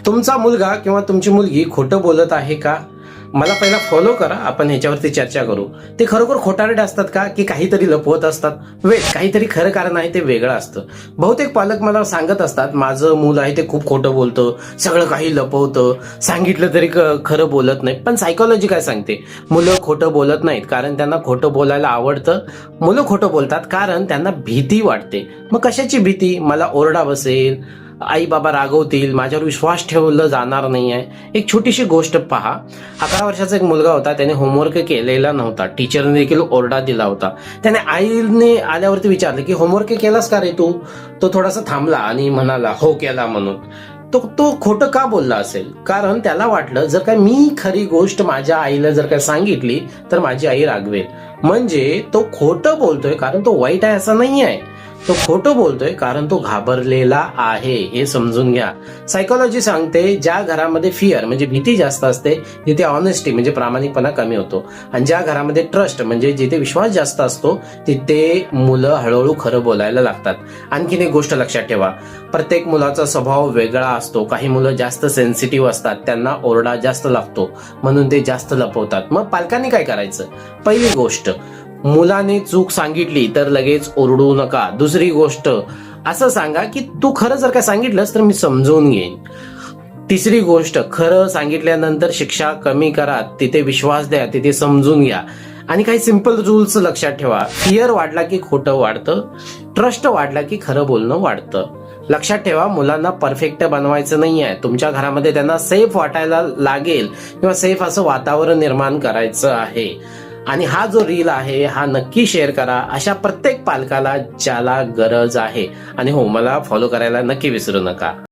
तुमचा मुलगा किंवा तुमची मुलगी खोटं बोलत आहे का? मला पहिला फॉलो करा, आपण ह्याच्यावरती चर्चा करू. ते खरोखर खोटारडे असतात का की काहीतरी लपवत असतात? काहीतरी खरं कारण आहे ते वेगळं असतं. बहुतेक पालक मला सांगत असतात, माझं मूल आहे ते खूप खोटं बोलतं, सगळं काही लपवतं, सांगितलं तरी खरं बोलत नाही. पण सायकोलॉजी काय सांगते? मुलं खोटं बोलत नाहीत कारण त्यांना खोटं बोलायला आवडतं. मुलं खोटं बोलतात कारण त्यांना भीती वाटते. मग कशाची भीती? मला ओरडा बसेल, आई बाबा रागवतील, माझ्यावर विश्वास ठेवलं जाणार नाही आहे. एक छोटीशी गोष्ट पहा. 11 वर्षाचा एक मुलगा होता, त्याने होमवर्क केलेला नव्हता. टीचरने देखील ओरडा दिला होता. त्याने आईने आल्यावरती विचारलं की होमवर्क केलास का रे तू? तो थोडासा थांबला आणि म्हणाला हो केला म्हणून. तो खोटं का बोलला असेल? कारण त्याला वाटलं जर काय मी खरी गोष्ट माझ्या आईला जर काय सांगितली तर माझी आई रागवेल. म्हणजे तो खोटं बोलतोय कारण तो वाईट आहे असं नाही आहे. तो खोटं बोलतोय कारण तो घाबरलेला आहे, हे समजून घ्या. सायकोलॉजी सांगते ज्या घरामध्ये फिअर म्हणजे भीती जास्त असते तिथे ऑनेस्टी म्हणजे प्रामाणिकपणा कमी होतो. आणि ज्या घरामध्ये ट्रस्ट म्हणजे जिथे विश्वास जास्त असतो तिथे मुलं हळूहळू खरं बोलायला लागतात. आणखीन एक गोष्ट लक्षात ठेवा, प्रत्येक मुलाचा स्वभाव वेगळा असतो. काही मुलं जास्त सेन्सिटिव्ह असतात, त्यांना ओरडा जास्त लागतो म्हणून ते जास्त लपवतात. मग पालकांनी काय करायचं? पहिली गोष्ट, मुलाने चूक सांगितली तर लगेच ओरडू नका. दुसरी गोष्ट, असं सांगा की तू खरं जर काय सांगितलंस तर मी समजून घेईन. तिसरी गोष्ट, खरं सांगितल्यानंतर शिक्षा कमी करा, तिथे विश्वास द्या, तिथे समजून घ्या. आणि काही सिंपल रूल्स लक्षात ठेवा. फिअर वाढला की खोटं वाढतं, ट्रस्ट वाढला की खरं बोलणं वाढतं. लक्षात ठेवा, मुलांना परफेक्ट बनवायचं नाही आहे. तुमच्या घरामध्ये त्यांना सेफ वाटायला लागेल किंवा सेफ असं वातावरण निर्माण करायचं आहे. आणि हा जो रील आहे हा नक्की शेअर करा अशा प्रत्येक पालकाला ज्याला गरज आहे. आणि हो, मला फॉलो करायला नक्की विसरू नका.